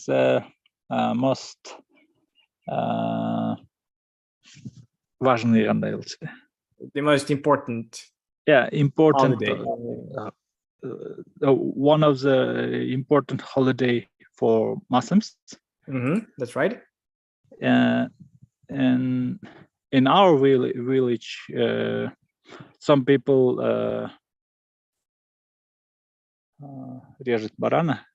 the most важный, кандай болчу? The most important. Yeah, important holiday. One of the important holiday for Muslims. That's right. And in our village, some people режут барана.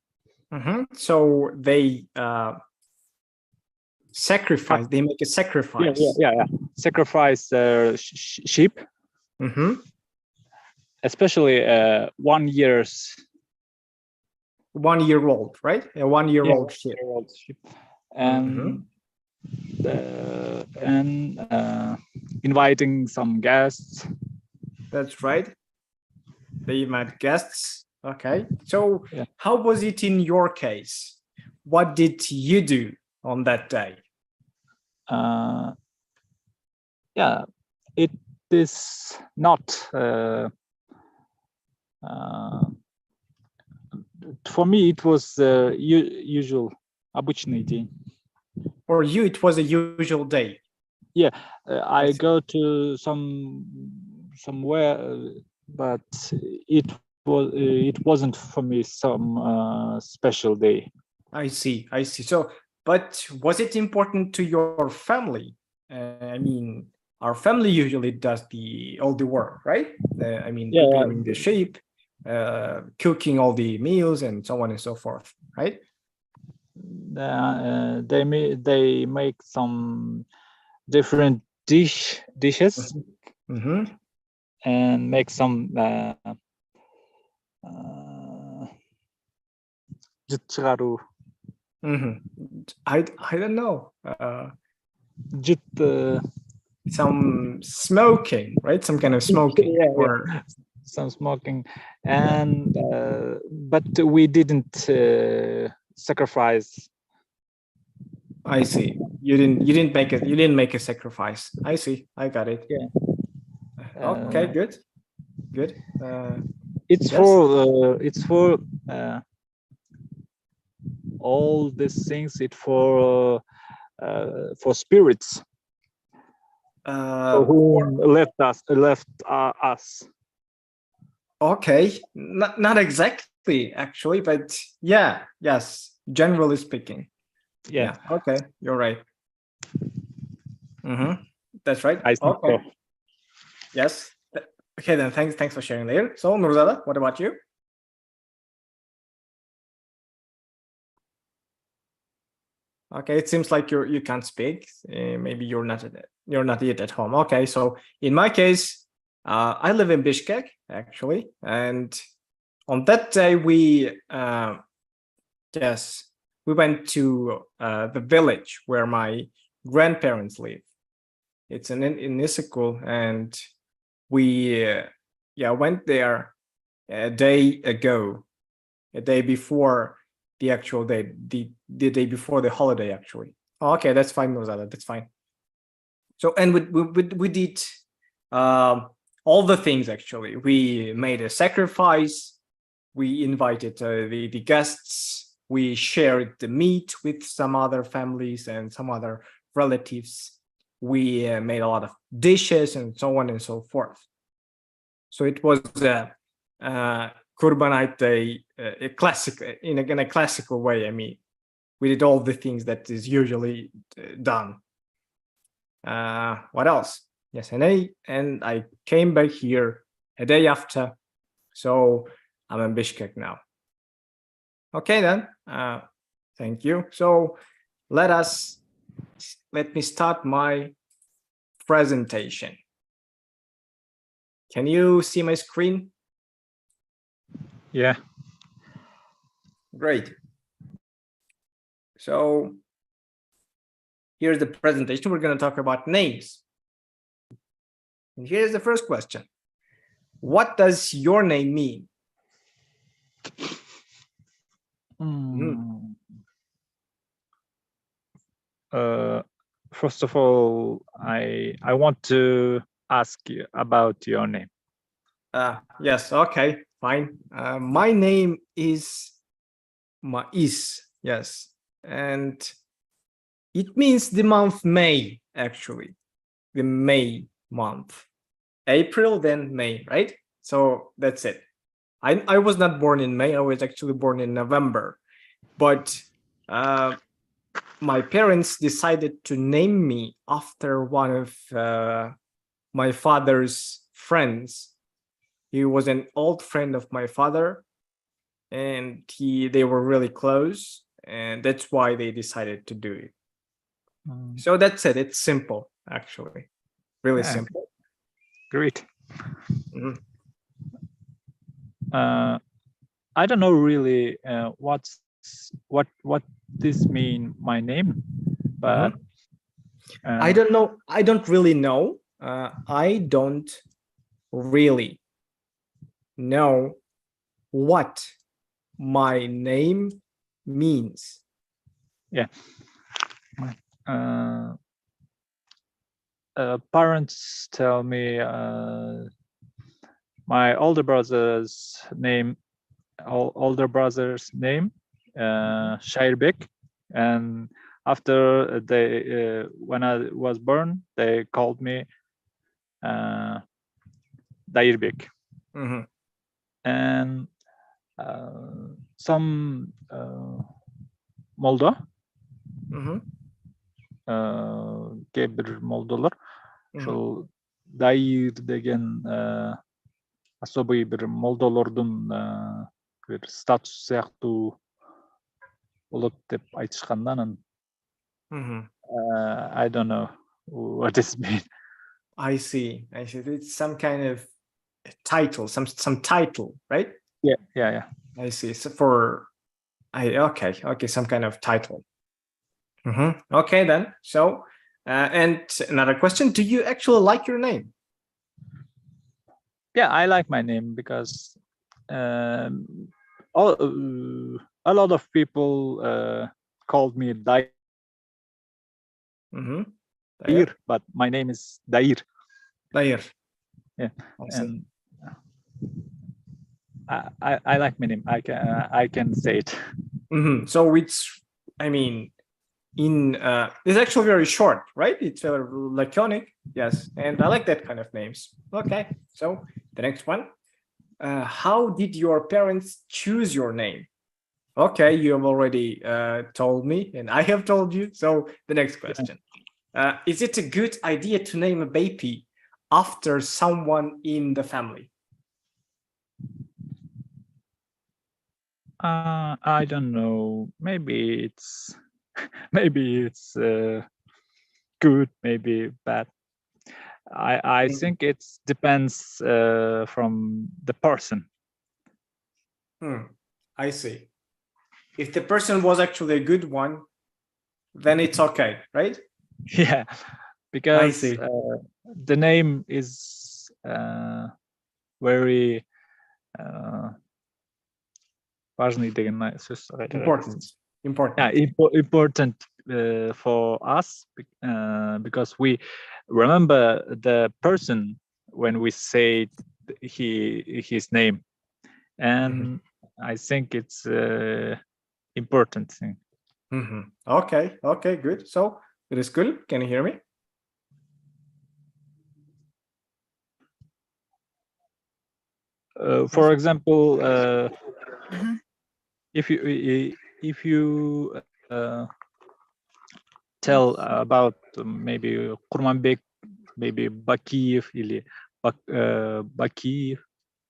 So they sacrifice. They make a sacrifice. Yeah. Sacrifice sheep. Especially 1 year's. 1 year old, right? A 1 year old sheep. And inviting some guests. That's right. They invite guests. Okay. So how was it in your case? What did you do on that day? It is not for me, it was usual, обычный день. For you, it was a usual day. Yeah, I go to somewhere, but it wasn't for me some special day. I see. So, but was it important to your family? I mean, our family usually does all the work, right? Preparing the sheep, cooking all the meals, and so on and so forth, right? They make some different dishes and make some I don't know. Some smoking, right? Some kind of smoking. Some smoking, and but we didn't sacrifice. I see. You didn't make a sacrifice. I see. I got it. Yeah. Okay. Good. It's for all these things. It's for spirits who left us. Okay, not exactly actually, but yes, generally speaking. Yeah. Okay, you're right. That's right. I think so. Yes. Okay, then thanks for sharing there. So Nurzada, what about you? Okay, it seems like you can't speak. Maybe you're not yet at home. Okay, so in my case, I live in Bishkek actually, and on that day we went to the village where my grandparents live. It's in Isikul, and we went there a day ago, a day before the actual day, the day before the holiday actually. Okay, that's fine, Nozada, that's fine. So, and we did all the things actually. We made a sacrifice, we invited the guests, we shared the meat with some other families and some other relatives. We made a lot of dishes and so on and so forth. So it was Kurbanite Day, a classic in a classical way. I mean, we did all the things that is usually done. What else? Yes, and I came back here a day after, so I'm in Bishkek now. Okay then, thank you. So let me start my presentation. Can you see my screen? Yeah. Great. So here's the presentation. We're going to talk about names. And here's the first question. What does your name mean? First of all, I want to ask you about your name. Yes, okay, fine. My name is Mais. Yes, and it means the month May, actually. The May month. April, then May, right? So that's it. I was not born in May. I was actually born in November. But my parents decided to name me after one of my father's friends. He was an old friend of my father, and they were really close, and that's why they decided to do it. So that's it. It's simple, actually. Really simple. Great. I don't know really what this mean my name, but I don't know. I don't really know. I don't really know what my name means. Yeah. Parents tell me my older brother's name, Shairbek, and after they when I was born, they called me Dairbek. And some Molda, кээ бир молдолор ошол Дайыр деген особый бир молдолордун бир статус сыяктуу болот деп айтышкан да анан. I don't know what this means. I see. It's some kind of title, some title, right? Yeah. I see. So okay, some kind of title. Okay then. So, and another question: do you actually like your name? Yeah, I like my name because a lot of people called me Dair, but my name is Dair. Dair. Yeah, and I like my name. I can say it. So it's, I mean, it's actually very short, right? It's very laconic, yes, and I like that kind of names. Okay, so the next one: how did your parents choose your name? Okay, you have already told me, and I have told you. So the next question: is it a good idea to name a baby after someone in the family? I don't know. Maybe it's good, maybe bad. I think it depends from the person. I see. If the person was actually a good one, then it's okay, right? Yeah, because the name is very важный деген сөз. Important. Yeah, important for us because we remember the person when we say his name, and I think it's important thing. Okay, good. So it is good. Can you hear me? For example, if you tell about maybe Kurmanbek, maybe Bakiev или Bakiev,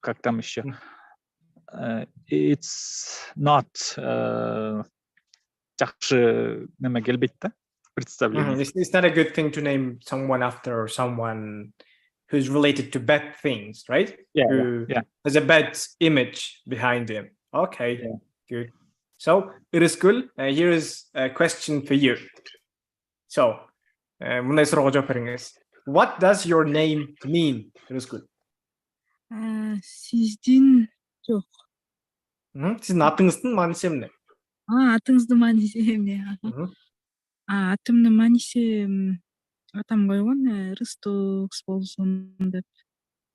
как там еще, it's not жақсы неме келбейт да, представление. It's not a good thing to name someone after someone who's related to bad things, right? Yeah. There's a bad image behind him. Okay, good. So it is good. Here is a question for you. So, мындай суроого жооп бериңиз. What does your name mean? It is good. Сиздин жок. Сиздин атыңыздын мааниси эмне? Атыңыздын мааниси эмне? Атымдын мааниси атам койгон Рыстокс болсун деп.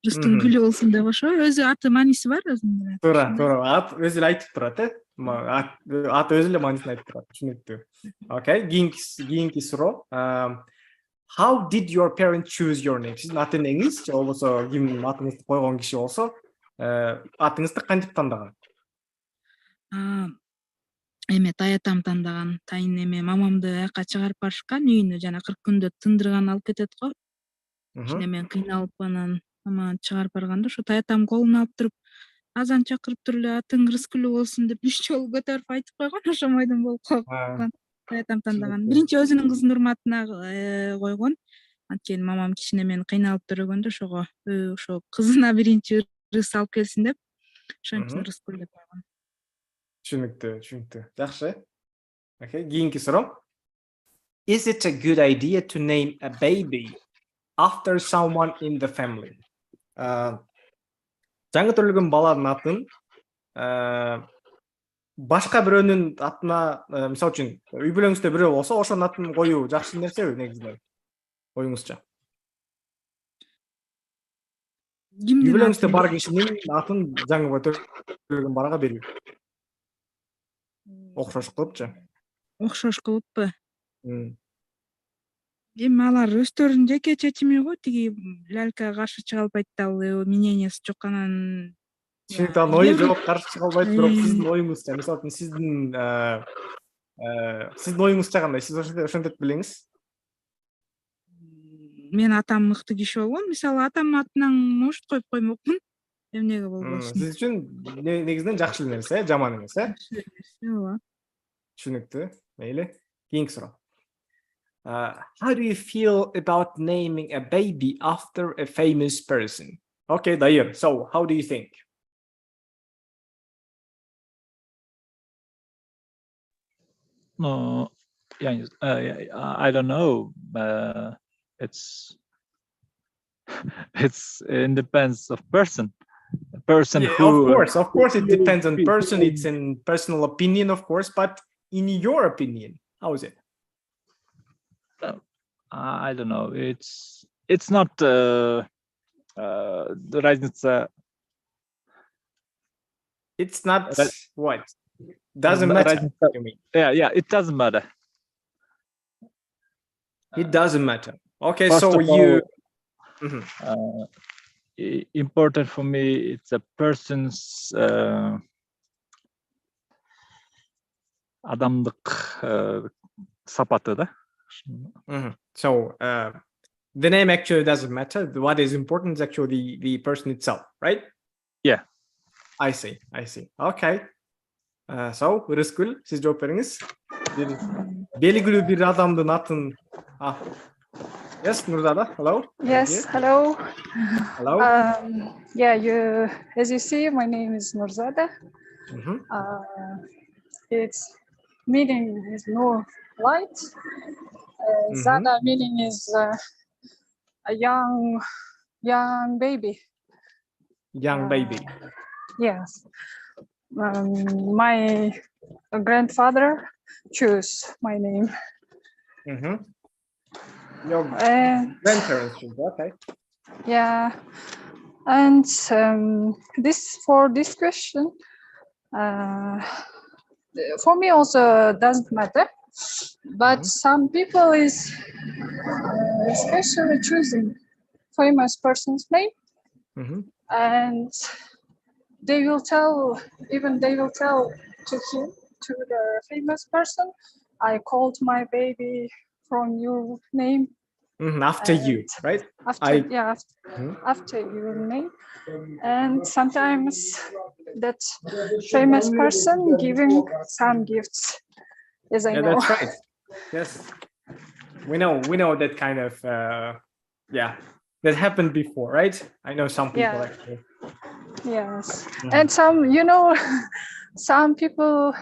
Рыстын гүлү болсун деп ошо. Өзү аты мааниси бар өзүнүн. Туура. Ат өзү айтып турат, аты өзү эле маанисин айтып турат. Түшүнүктүү. Okay, кийинки суроо. How did your parents choose your name? Сиздин аты эмеңиз же болбосо ким атыңызды койгон киши болсо, атыңызды кантип тандаган? Эме таятам тандаган. Тайын эме мамамды аяка чыгарып барышкан үйүнө, жана 40 күндө тындырган алып кетет го. Ошоне мен кыйналып анан мама чыгарып барганда ошо таятам колуна алып туруп, азан чакырып туруп эле атың рыскүлүү болсун деп 3 жолу көтөрүп айтып койгон, ошомойдон болуп калган. Таятам тандаган. Биринчи өзүнүн кызынын урматына койгон. Анткени мамам кичине мени кыйналып төрөгөндө ошого ошо кызына биринчи ырыс алып келсин деп, ошон үчүн рыскүл деп койгон. Түшүнүктүү. Жакшы. Okay, кийинки суроо. Is it a good idea to name a baby after someone in the family? Жаңы төрөлгөн баланын атын башка бирөөнүн атына, мисалы үчүн үй бүлөңүздө бирөө болсо, ошонун атын коюу жакшы нерсеби негизинен? Оюңузча. Үй бүлөңүздө бар кишинин атын жаңы төрөлгөн балага берүү. Окшош кылыпчы. Окшош кылыппы? Эми алар өздөрүнүн жеке чечими го, тиги лялька каршы чыга албайт дагы, мнениясы жок, анан Түшүнүктүү, анын ою жок, каршы чыга албайт, бирок сиздин оюңузча, мисалы үчүн сиздин оюңузча кандай? Сиз ошентип билиңиз. Мен атам мыкты киши болгон, мисалы атамдын атынан может коюп коймокмун. Эмнеге болбосун? Сиз үчүн негизинен жакшы нерсе, жаман эмес, ооба. Түшүнүктүү. Мейли. Кийинки суроо. How do you feel about naming a baby after a famous person? Okay, Dayır. So, how do you think? No, yeah, I don't know. It depends of person. Who, of course, it depends on person. It's in personal opinion, of course. But in your opinion, how is it? I don't know. It's not the разница. It's not what? Doesn't matter. You mean? Yeah, it doesn't matter. It doesn't matter. Okay, so you. Important for me, it's a person's адамдык сапаты да. So the name actually doesn't matter. What is important is actually the person itself, right? Yeah. I see. Okay. So, Rıskül, siz жооп бериңиз. Белгилүү бир адамдын атын. Yes, Nurzada. Hello. Yes, hello. Hello. Yeah, as you see, my name is Nurzada. Its meaning is Nur, light. Zada meaning is a young baby. Young baby. Yes. My grandfather chose my name. Your grandparents chose, okay. Yeah, and for this question, for me also doesn't matter, but some people is especially choosing famous person's name, and they will tell to the famous person, I called my baby from your name. After you, right? After your name. And sometimes that famous person giving some gifts, as I know. That's right. Yes. We know that kind of, that happened before, right? I know some people actually. Yes. And some people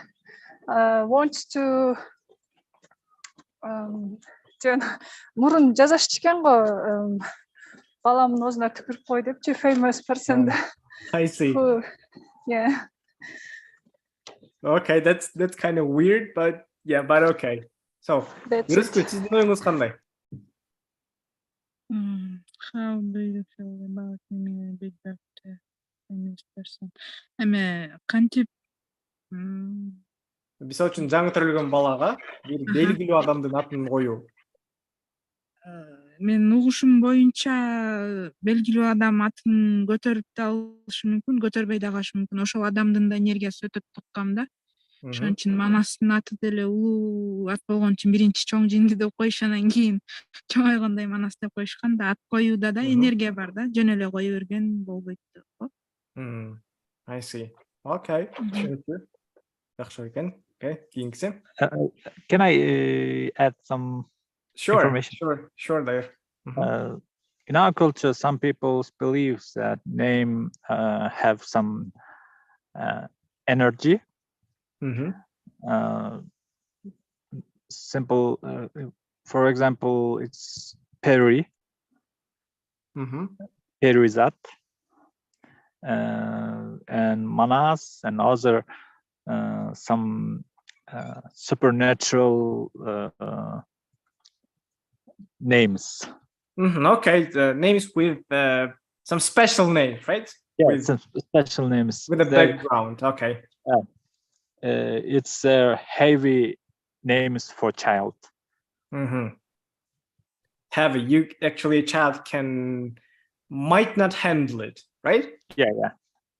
want to мурун жазашчу экен го, баламдын оозуна түкүрүп кой депчи, famous person. I see. Yeah. Okay, that's kind of weird, but okay. So, Rıskül, sizdin оюңуз кандай? How do you feel about naming a big famous person? Эме кантип Мисалы үчүн жаңы төрөлгөн балага бир белгилүү адамдын атын коюу. Мен угушум боюнча белгилүү адам атын көтөрүп да алышы мүмкүн, көтөрбөй да калышы мүмкүн. Ошол адамдын да энергиясы өтө туккам да. Ошон үчүн манастын аты деле улуу ат болгон үчүн биринчи чоң жинди деп коюш, анан кийин чоңойгондой манас деп коюшкан да. Ат коюуда да энергия бар да, жөн эле кое берген болбойт деп го. I see. Okay. Түшүнүктүү. Жакшы экен. Okay. Кийинкиси. Can I add some information? Sure, Dair. In our culture, some people believe that name have some energy. Simple, for example, it's Perry. Perizat, and Manas, and other some supernatural names. Okay, the names with some special names, right? Yeah, with some special names with a background. Okay. It's heavy names for child. Heavy. A child might not handle it, right? Yeah.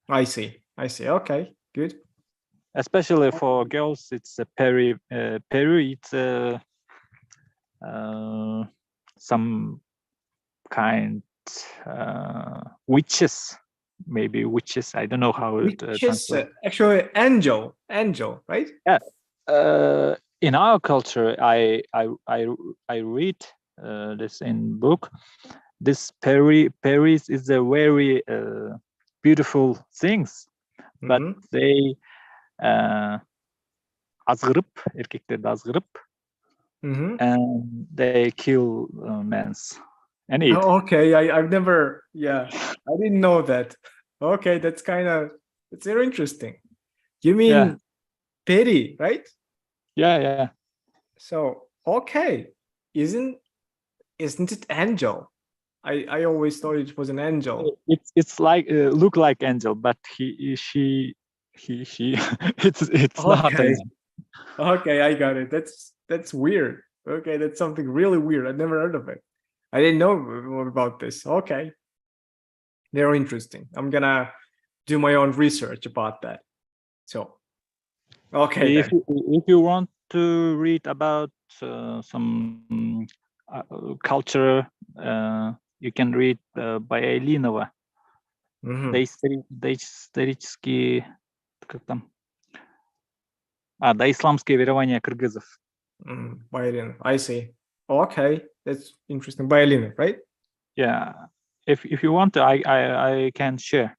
I see. Okay, good. Especially for girls, it's a Perry. It's some kind witches, maybe witches. I don't know how it translates. Actually, angel, right? Yeah. In our culture, I read this in book. This Paris is a very beautiful things, but they azgırıp, erkeklerdi azgırıp, and they kill men and eat. Okay, I didn't know that. Okay, it's very interesting. You mean Peri, right? Yeah. So, okay, isn't it angel? I always thought it was an angel. It's like look like angel, but she it's not. Okay, I got it. That's weird. Okay, that's something really weird. I've never heard of it. I didn't know more about this. Okay, very interesting. I'm gonna do my own research about that. So, okay. If you want to read about some culture, you can read by Eilinova. Доисторические, как там? Доисламские верования кыргызов. Violin. I see. Okay, that's interesting. Violin, right? Yeah. If you want to, I can share.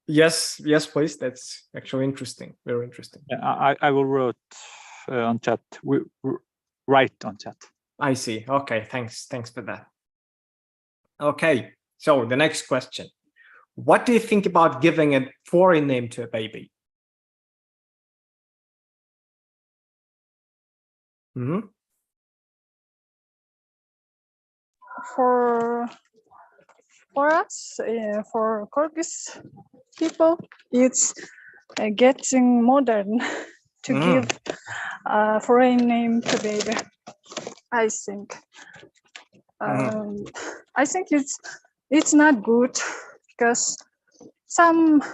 Yes, please. That's actually interesting. Very interesting. Yeah, I will write on chat. We write on chat. I see. Okay, thanks for that. Okay, so the next question. What do you think about giving a foreign name to a baby? For us, for Kyrgyz people, it's getting modern to give a foreign name to baby. I think. I think it's not good because sometimes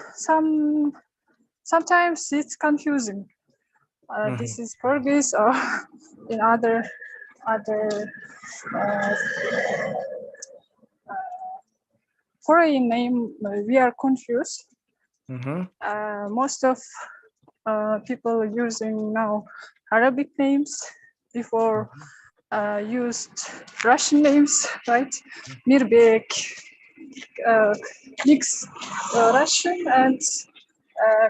it's confusing. This is Kyrgyz or in other foreign name. We are confused. Most of people using now Arabic names. Before used Russian names, right? Mirbek, mix Russian and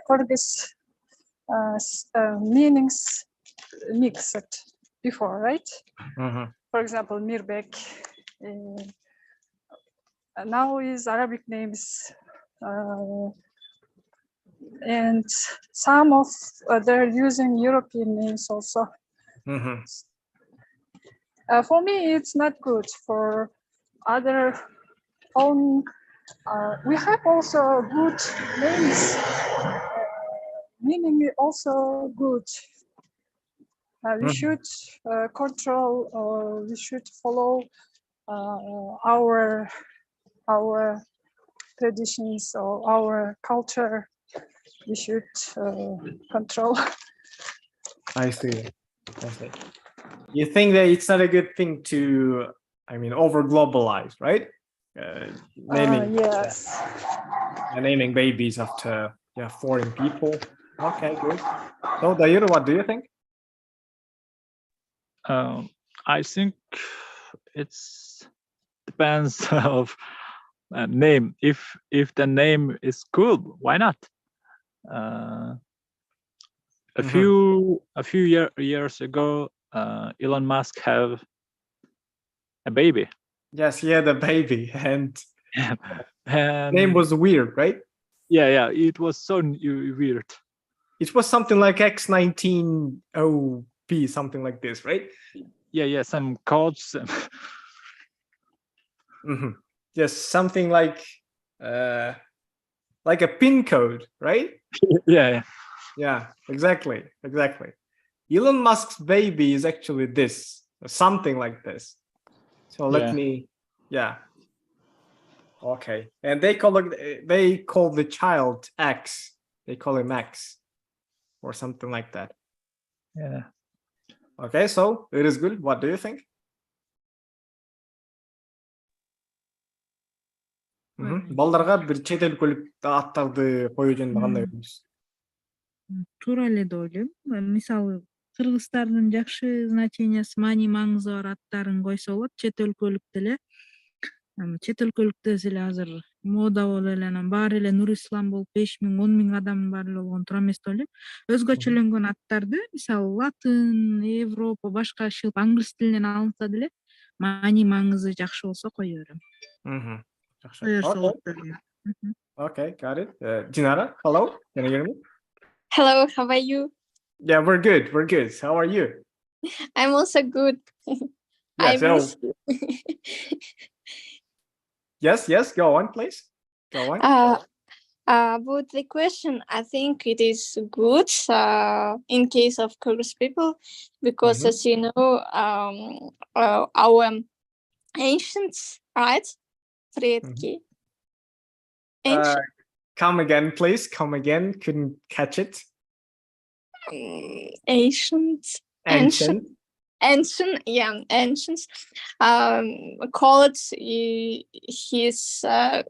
Kyrgyz meanings mixed before, right? For example, Mirbek. Now is Arabic names, and some of they're using European names also. For me, it's not good. For other own, we have also good names meaning is also good. We should control, or we should follow our traditions or our culture. We should control. I see. You think that it's not a good thing to, over globalize, right? Yes. Naming babies after foreign people. Okay, good. So, Dayuru, what do you think? I think it's depends of name. If the name is good, why not? A few years ago, Elon Musk have a baby. Yes, he had a baby, and and name was weird, right? Yeah, it was so weird. It was something like X19OP, something like this, right? Yeah, some codes. Yes, something like a PIN code, right? Yeah, exactly. Elon Musk's baby is actually this, something like this. So let me, okay. And they call the child X. They call him X, or something like that. Yeah. Okay, so it is good. What do you think? Балдарга бир чет эл аттарды коюу жөнүндө кандай ойлойсуз? Туура эле деп ойлойм. Мисалы кыргыздардын жакшы значениясы, маани маңызы бар аттарын койсо болот. Чет өлкөлүктө эле азыр мода болуп эле анан баары эле нур ислам болуп 5000, 10.000 адамдын баары эле болгон туура эмес деп ойлойм. Өзгөчөлөнгөн аттарды, мисалы латын, Европа, башка англис тилинен алынса деле маани маңызы жакшы болсо кое берем. Okay, got it. Dinara, hello, can you hear me? Hello, how are you? Yeah, we're good. How are you? I'm also good. I miss you. Yes, go on, please. Go on. About the question, I think it is good in case of Kyrgyz people, because as you know, our ancients, right? Come again, please. Come again. Couldn't catch it. Ancients. Call it his to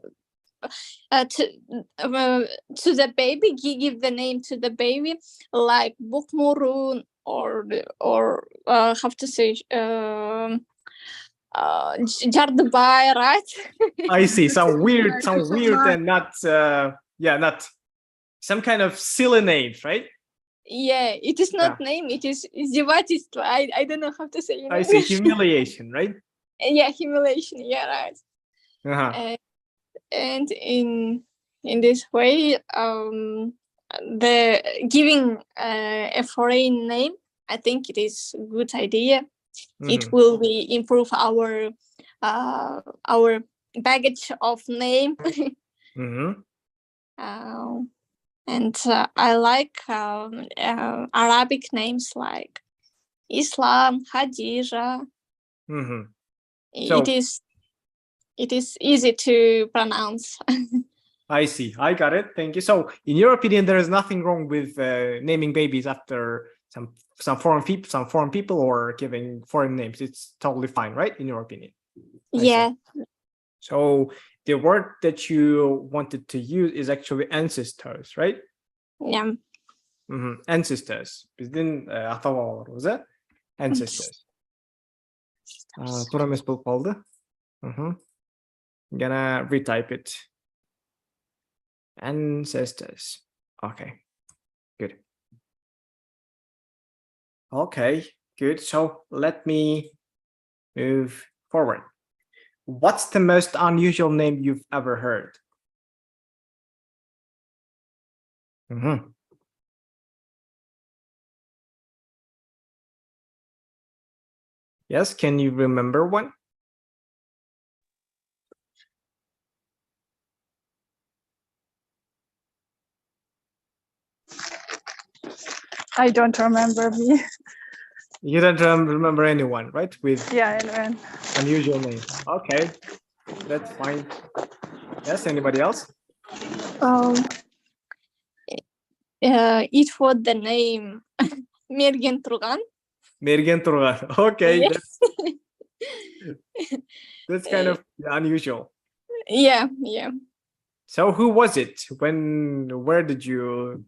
the baby. Give the name to the baby, like Bukmurun or have to say Jardabai, right? I see. Some weird and not not some kind of silly names, right? Yeah, it is not name. It is izdevательство. I don't know how to say it. I see. Humiliation, right? Yeah, humiliation. Yeah, right. And in this way, the giving a foreign name, I think it is a good idea. It will improve our baggage of name. And I like Arabic names like Islam, Khadija. It is easy to pronounce. I see. I got it. Thank you. So, in your opinion, there is nothing wrong with naming babies after some foreign people, or giving foreign names. It's totally fine, right? In your opinion. Yeah. So the word that you wanted to use is actually ancestors, right? Yeah. Ancestors. Биздин ата-бабаларыбыз, э? Ancestors. Туура эмес болуп калды. Gonna retype it. Ancestors. Okay. Good. Okay, good. So let me move forward. What's the most unusual name you've ever heard? Yes, can you remember one? I don't remember me. You don't remember anyone, right? With Anyone. unusual name. Okay, that's fine. Yes, anybody else? It was the name Мерген Турган. Мерген Турган. Okay, Yes. that's kind of unusual. Yeah. So who was it? Where did you,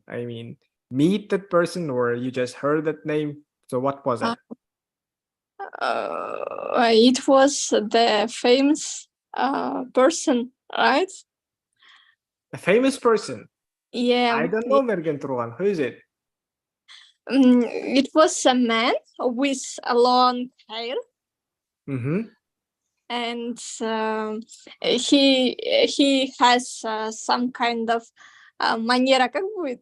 meet that person, or you just heard that name? So what was it? It was the famous person, right? A famous person? Yeah. I don't know Mergen Turgan. Who is it? It was a man with a long hair. Mm-hmm. And he has some kind of манера, как будет?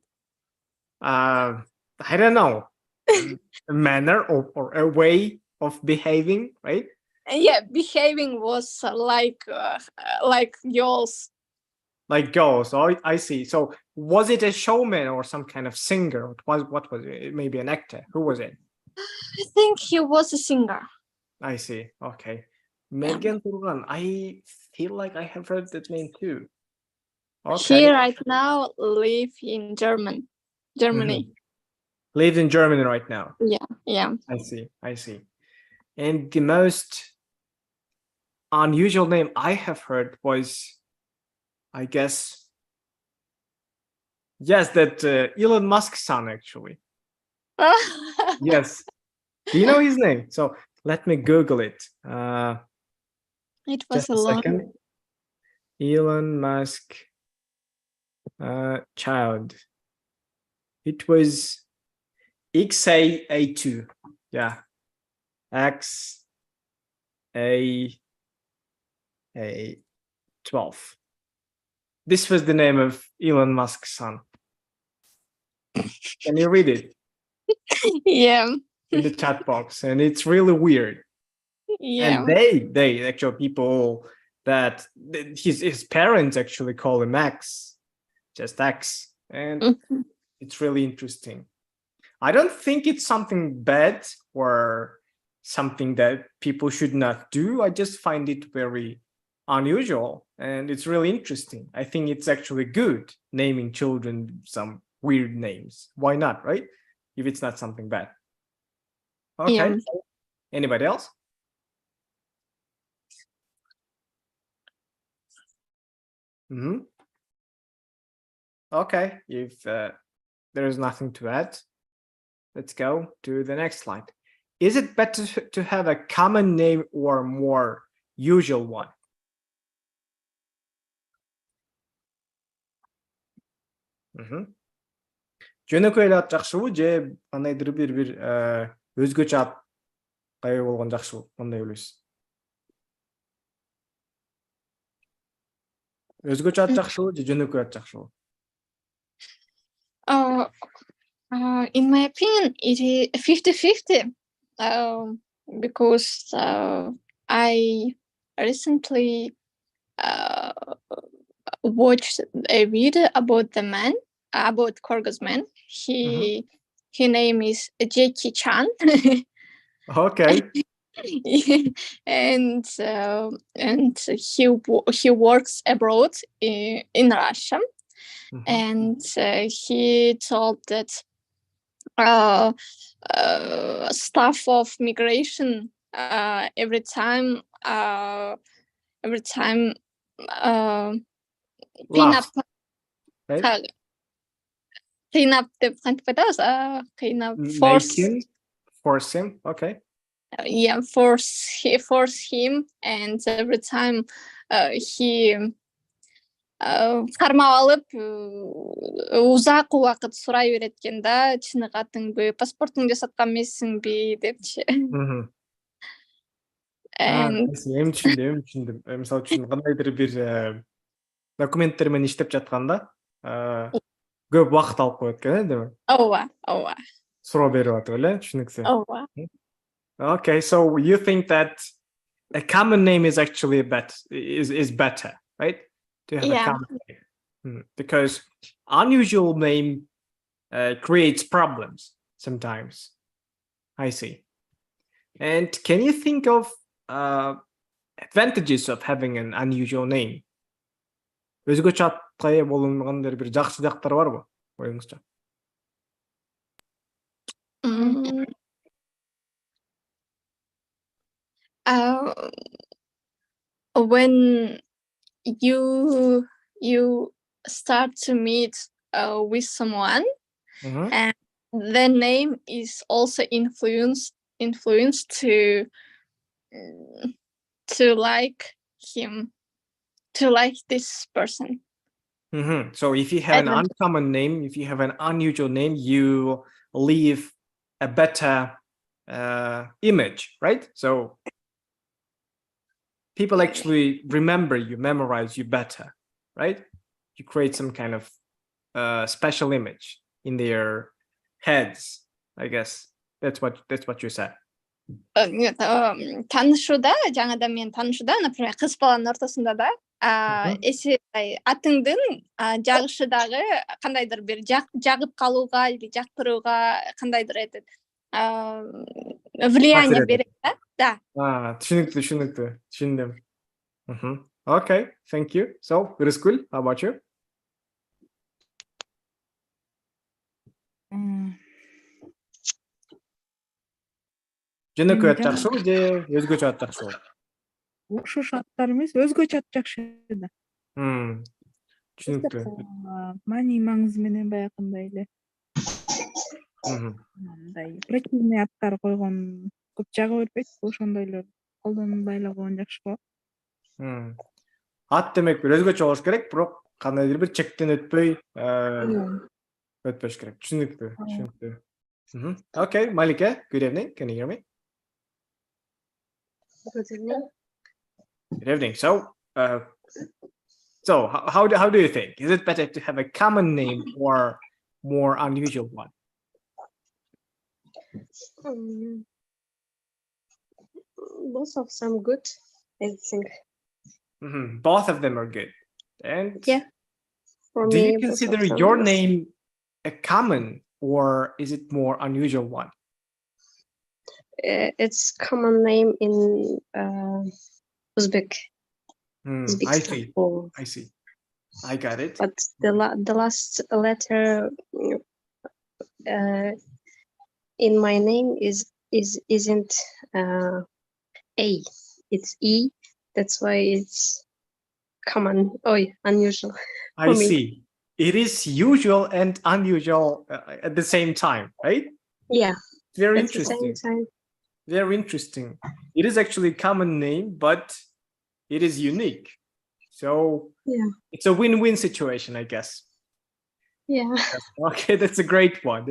I don't know. A manner or a way of behaving, right? Yeah, behaving was like girls. Like girls. Oh, I see. So was it a showman or some kind of singer? What was it? Maybe an actor. Who was it? I think he was a singer. I see. Okay. Mergen Turgan. I feel like I have heard that name too. Okay. He right now live in Germany. Mm-hmm. Lives in Germany right now. Yeah. I see. And the most unusual name I have heard was, I guess, yes, that Elon Musk's son, actually. Yes. Do you know his name? So let me Google it. It was Just a second. Elon Musk child. It was XA2. Yeah. XA12. This was the name of Elon Musk's son. Can you read it? Yeah. In the chat box, and it's really weird. Yeah. And they actual people that his parents actually call him X, just X, and it's really interesting. I don't think it's something bad or something that people should not do. I just find it very unusual, and it's really interesting. I think it's actually good naming children some weird names. Why not, right? If it's not something bad. Okay. Yeah. Anybody else? Mm-hmm. Okay. If there is nothing to add, let's go to the next slide. Is it better to have a common name or more usual one? Жөнөкөй эле ат жакшыбы же кандайдыр бир өзгөчө ат кайбы болгон жакшыбы? Кандай ойлойсуз? Өзгөчө ат жакшыбы же жөнөкөй ат жакшыбы? In my opinion, it is 50-50. Because I recently watched a video about the man, about Kyrgyz man. His name is Jackie Chan. Okay. And he works abroad in Russia. And he told that staff of migration every time clean up the force him. Okay. Yeah, force him, and every time he кармап алып узак убакыт сурай берет экен да, чыныгы атыңбы, паспортуңду саткан эмессиңби депчи. Эми түшүндүм. Мисалы үчүн кандайдыр бир документтер менен иштеп жатканда көп убакыт алып коет экен, деби? Ооба. Суроо берип атып эле, түшүнүксүз. Ооба. Okay, so you think that a common name is actually is better, right? To have a common name. Because unusual name creates problems. sometimes. I see. And can you think of advantages of having an unusual name? Өзгөчө атка ээ болгондор бир жакшы жактары барбы оюңузча? When you start to meet with someone, and the name is also influenced to like him, to like this person. So if you have an uncommon name, if you have an unusual name, you leave a better image, right? So people actually remember you, memorize you better, right? You create some kind of special image in their heads, I guess. That's what you said. Таанышууда, жаңадан мен таанышууда, например, кыз баланын ортосунда да, эси атыңдын жагышы дагы кандайдыр бир жагып калууга или жактырууга кандайдыр этет влияние берет да. Түшүнүктүү. Түшүндүм. Okay, thank you. So, Rizkul, how about you? Жөнөкөй ат жакшыбы же өзгөчө ат жакшыбы? Окшош аттар эмес, өзгөчө ат жакшы да. Түшүнүктүү. Маани маңызы менен баягындай эле. Мындай противный аттар койгон көп жага бербейт, ошондойлор колдонбой эле койгон жакшы го. Ат демек бир өзгөчө болуш керек, бирок кандайдыр бир чектен өтпөй өтпөш керек. Түшүнүктүү. Okay, Malika, good evening. Can you hear me? Good evening. Good evening. So how do you think? Is it better to have a common name or more unusual one? Both of them good, I think. Both of them are good. And yeah, do you consider your name a common or is it more unusual one? It's common name in Uzbek. I see. I got it. But the last letter in my name isn't A. It's E. That's why it's common. Unusual. I see. It is usual and unusual at the same time, right? Yeah. Very at interesting. the same time. Very interesting. It is actually a common name, but it is unique. So yeah, it's a win-win situation, I guess. Yeah. Okay, that's a great one.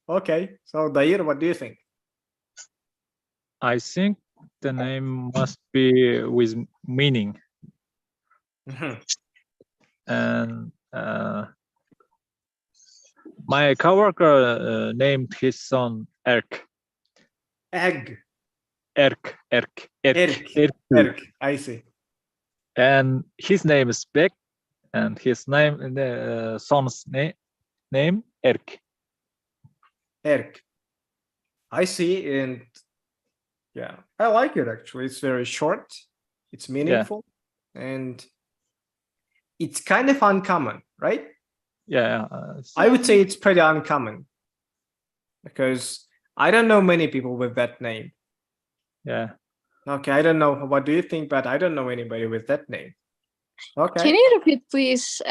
Okay, so Dair, what do you think? I think the name must be with meaning. And my coworker named his son Erk. Egg. Erk. I see. And his name is Beck, and his son's name Erk. Erk. I see, and yeah, I like it actually. It's very short, it's meaningful, and it's kind of uncommon, right? Yeah. I would say it's pretty uncommon because I don't know many people with that name. Yeah. Okay, I don't know. What do you think? But I don't know anybody with that name. Okay. Can you repeat, please,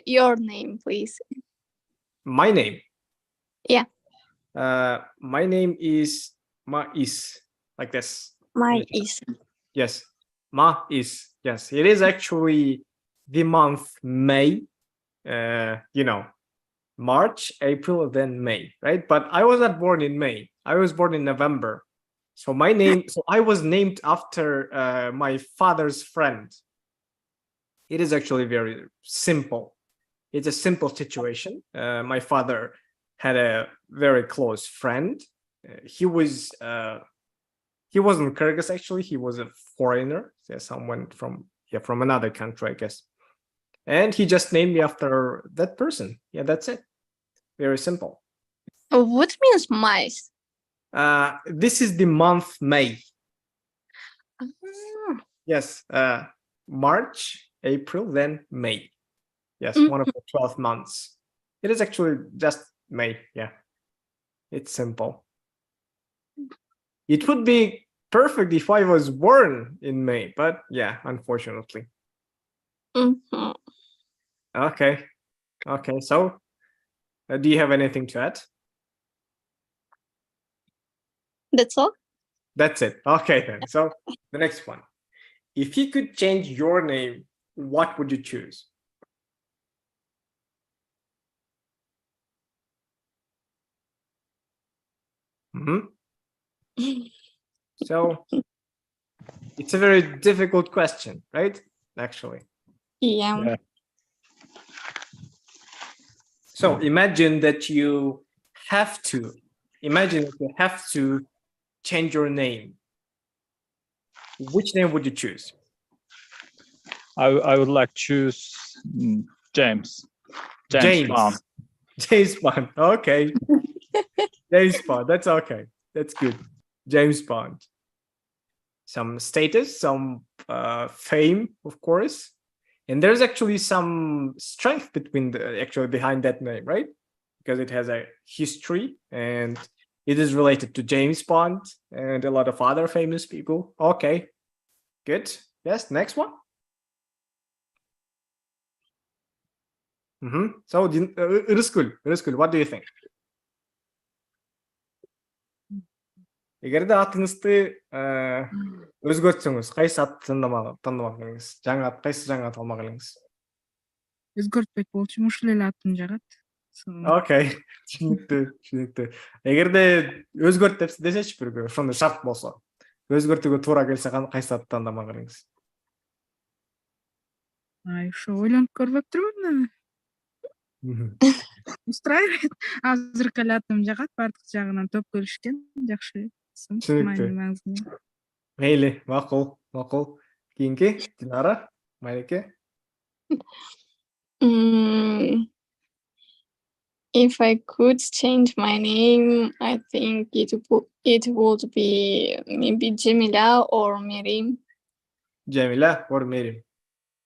your name, please? My name? Yeah. My name is Ma-is, like this. Ma-is. Yes, Ma-is. Yes, it is actually the month May. March, April, then May, right? But I was not born in May. I was born in November. So I was named after my father's friend. It is actually very simple. It's a simple situation. My father had a very close friend. He wasn't Kyrgyz actually. He was a foreigner, someone from another country, I guess. And he just named me after that person. Yeah, that's it. Very simple. What means mice? This is the month May. Ah, Yes, March, April, then May. Yes, one of the 12 months. It is actually just May. Yeah, it's simple. It would be perfect if I was born in May, but yeah, unfortunately. mhm. Okay. Okay. So, do you have anything to add? That's all. That's it. Okay, then. So, the next one. If you could change your name, what would you choose? Mhm. So, it's a very difficult question, right? Actually. Yeah. Yeah. So imagine that you have to change your name. Which name would you choose? I would like to choose James. James Bond. James Bond. Okay. James Bond. That's okay. That's good. James Bond. Some status, some fame, of course. And there's actually some strength behind that name, right? Because it has a history and it is related to James Bond and a lot of other famous people. Okay, good. Yes, next one. So, Ырыскүл, what do you think? Эгерде атыңызды өзгөртсөңүз, кайсы атты тандамак элеңиз? Кайсы жаңы ат алмак элеңиз? Өзгөртпөйт болчумун, ушул эле атын жагат. Окей, түшүнүктүү. Эгерде өзгөрт десечи бирөө, ошондой шарт болсо, өзгөртүүгө туура келсе, кайсы атты тандамак элеңиз? Ушу ойлонуп көрбөптүрмүн. Устраивает. Азыркы эле атым жагат, бардык жагынан топ көрүшкөн, жакшы. Түшүнүктүү. Мейли, макул. Кийинки Динара, Майреке. If I could change my name, I think it would be maybe Jamila or Mirim. Jamila or Mirim.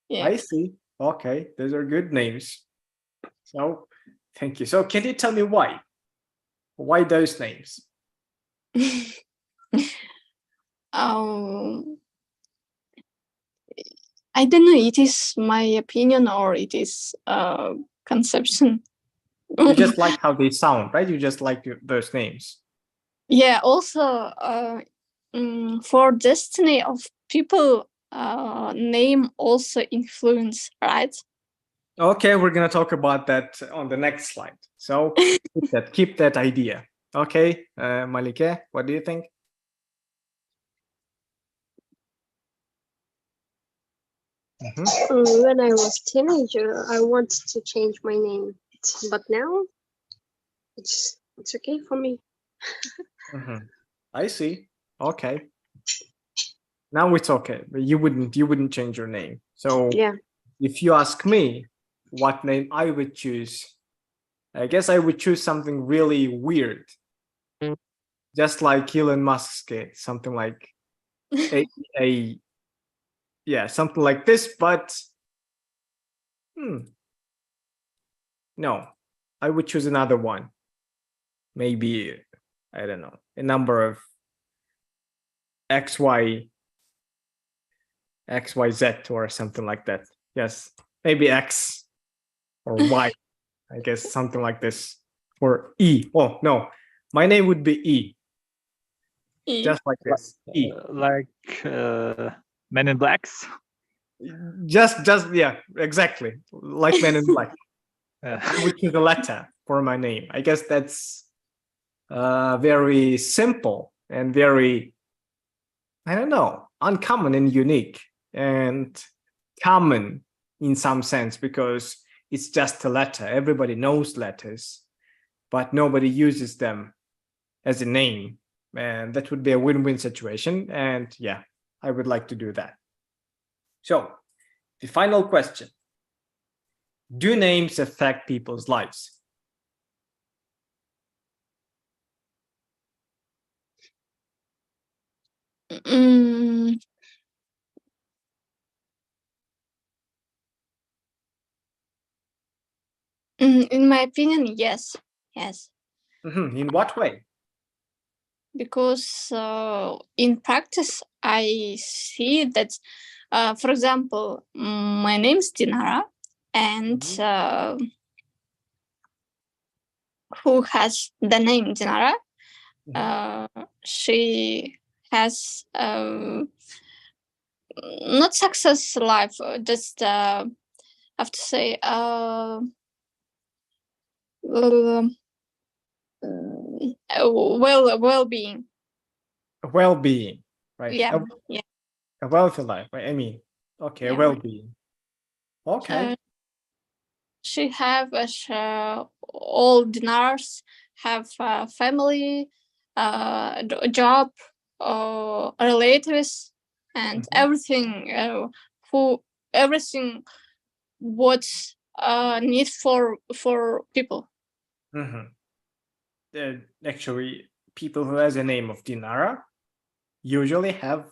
Yeah. I see. Okay, those are good names. So, thank you. So, can you tell me why? Why those names? I don't know. It is my opinion or it is conception. You just like how they sound, right? You just like those names. Yeah. Also, for destiny of people, name also influence, right? Okay, we're gonna talk about that on the next slide. So keep that idea. Okay, Malike, what do you think? When I was teenager, I wanted to change my name, but now it's okay for me. I see. Okay. Now it's okay, but you wouldn't change your name. So Yeah. if you ask me what name I would choose, I guess I would choose something really weird. Just like Elon Musk's kid, something like something like this, but no, I would choose another one. Maybe, I don't know, a number of XYZ or something like that. Yes, maybe X or Y, I guess something like this. Or E. Oh, no, my name would be E. Just like this. E. Like Men in Blacks. Just yeah, exactly. Like Men in Black. I would choose a letter for my name. I guess that's very simple and very, I don't know, uncommon and unique and common in some sense because it's just a letter. Everybody knows letters, but nobody uses them as a name. And that would be a win-win situation. And yeah, I would like to do that. So the final question. Do names affect people's lives? Mm, in my opinion, yes. In what way? Because in practice, I see that, for example, my name is Dinara, and who has the name Dinara, she has not success life, just have to say well-being. Well-being, right? Yeah. A wealthy life, right? I mean, okay, Yeah. well-being. Okay. She have all dinars, have a family, job, relatives, and everything. Everything what's need for people. Actually, people who has a name of Dinara usually have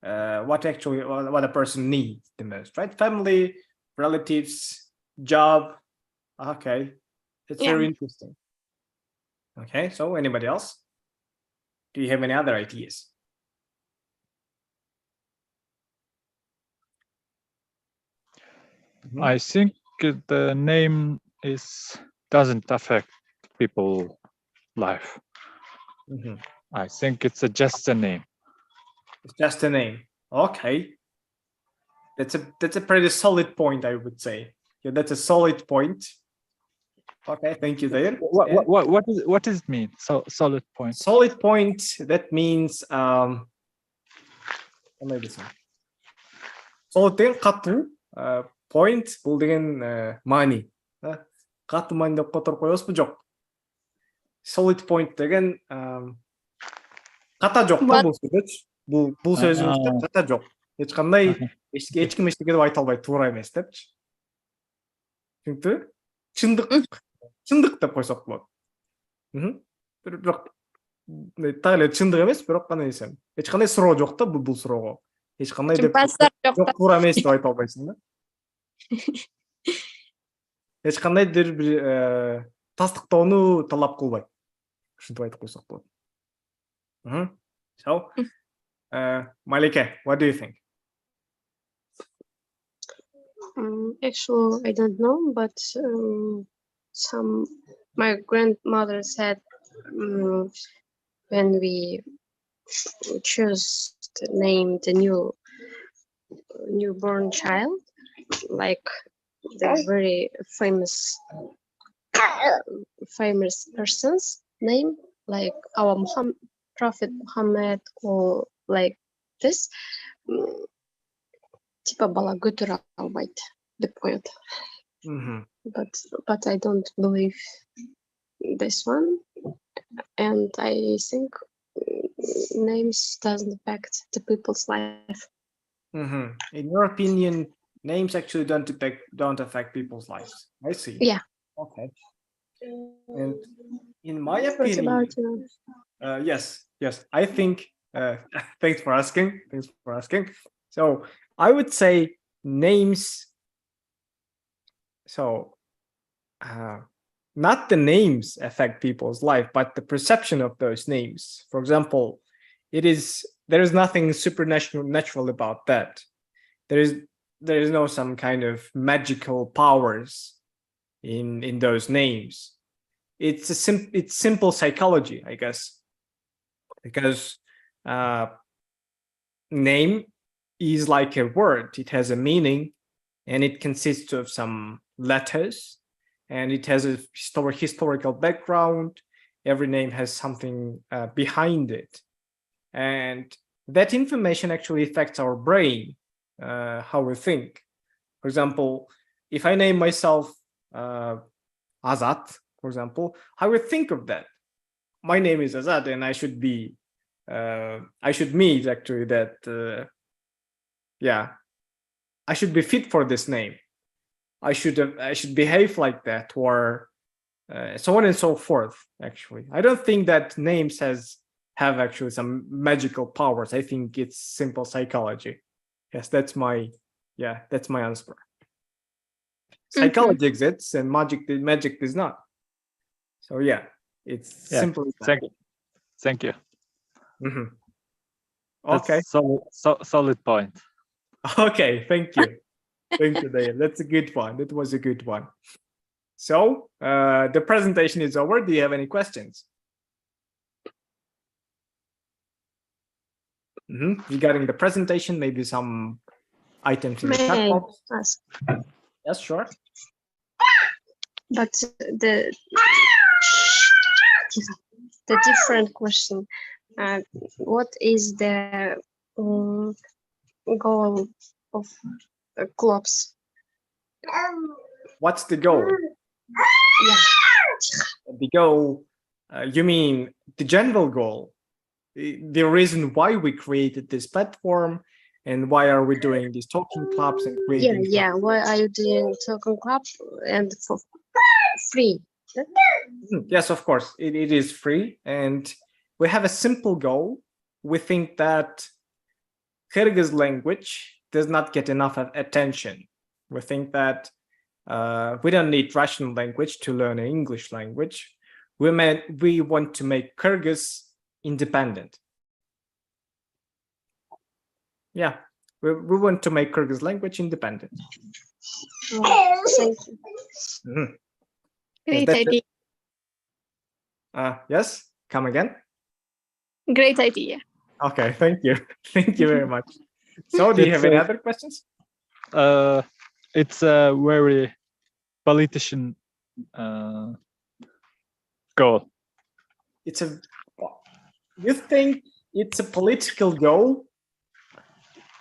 what a person needs the most, right? Family, relatives, job. Okay, it's very interesting. Okay, so anybody else? Do you have any other ideas? I think the name doesn't affect people's life. I think it's just a name. It's just a name. Okay. That's a pretty solid point, I would say. Yeah, that's a solid point. Okay, thank you there. What does it mean? Solid point. Solid point, that means solid деген катуу, point бул деген маани. Катуу маани деп которуп коебузбу? Жок. Solid point деген ката жок да бул сөздөчү. Бул сөзүңүздө ката жок. Эч кандай эч ким эчтеке деп айта албайт, туура эмес депчи. Түшүндү? Чындык деп койсок болот. Бирок так эле чындык эмес, бирок кандай десем, эч кандай суроо жок да бул суроого. Эч кандай деп жок, туура эмес деп айта албайсың да. Эч кандайдыр бир тастыктоону талап кылбайт. Ушинтип айтып койсок болот. So, Malika, what do you think? Actually, I don't know, but my grandmother said when we choose to name the newborn child, like the very famous person's name, like our Prophet Muhammad, or like this, типа бала көтөрө албайт деп коет. But I don't believe this one, and I think names doesn't affect the people's life. In your opinion, names actually don't affect people's lives. I see. Yeah. Okay. And in my opinion, yes, I think. Thanks for asking. So I would say names. So not the names affect people's life, but the perception of those names. For example, there is nothing supernatural about that. There is no some kind of magical powers in those names. It's simple psychology, I guess, because name is like a word. It has a meaning, and it consists of some letters, and it has a historical background. Every name has something behind it, and that information actually affects our brain, how we think. For example, if I name myself Azat, for example, I would think of that. My name is Azat, and I should meet actually that. I should be fit for this name. I should behave like that, or so on and so forth. Actually, I don't think that names has have actually some magical powers. I think it's simple psychology. Yes, that's my answer. Psychology exists and magic does not. So yeah, it's simple. Thank you. Okay. Solid point. Okay, thank you. Thank you, Dave. That's a good one. That was a good one. So the presentation is over. Do you have any questions? Regarding the presentation, maybe some items in the chat box. Yes, sure. But the different question. What is the goal of clubs? What's the goal? Yeah. The goal, you mean the general goal? The reason why we created this platform and why are we doing these talking clubs and creating why are you doing talking club and for free? Yes, of course, it is free, and we have a simple goal. We think that Kyrgyz language does not get enough attention. We think that we don't need Russian language to learn an English language. We want to make Kyrgyz independent. Yeah, we want to make Kyrgyz language independent. Thank you. Great idea. Yes, come again. Great idea. Okay, thank you. Thank you very much. So do you have any other questions? It's a very politician goal. You think it's a political goal?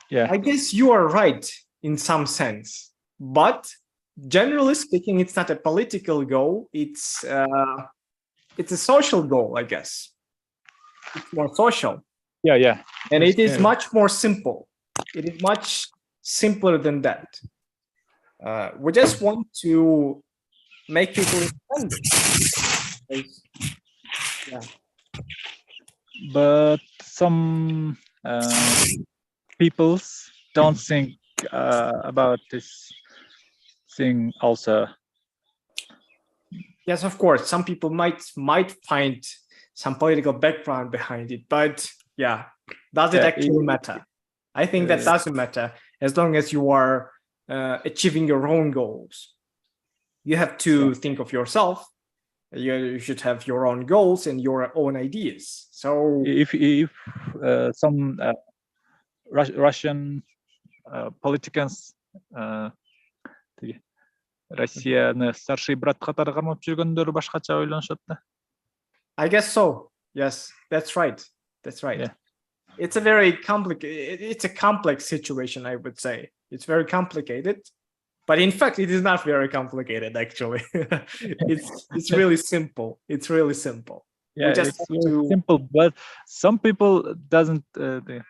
Yeah. I guess you are right in some sense, but generally speaking, it's not a political goal. It's a social goal, I guess. It's more social. Yeah. And it is much more simple. It is much simpler than that. We just want to make people independent. Yeah. But some peoples don't think about this thing also. Yes, of course. Some people might find some political background behind it, but yeah, does it actually matter? I think that doesn't matter as long as you are achieving your own goals. You have to think of yourself. You should have your own goals and your own ideas. So if some Russian politicians Россияны старший брат катары кармап жүргөндөр башкача ойлонушат да. I guess so. Yes, that's right. That's right. Yeah. It's a complex situation, I would say. It's very complicated, but in fact, it is not very complicated. Actually, it's really simple. It's really simple. Yeah, it's really simple, but some people doesn't get it.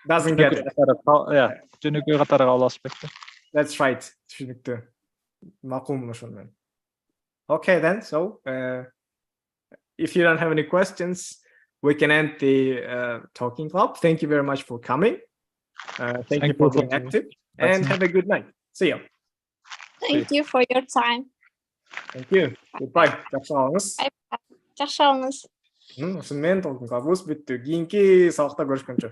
Yeah, жөнөкөй катарга алышпайт. That's right. Okay, then. So, if you don't have any questions, we can end the talking club. Thank you very much for coming. Thank you for being active, and have a good night. See you. Thank you for your time. Thank you. Goodbye. Жакшы болуңуз. Жакшы болуңуз. Ушуну менен талкын кылабыз бүттү. Кийинки сабакта көрүшкөнчө.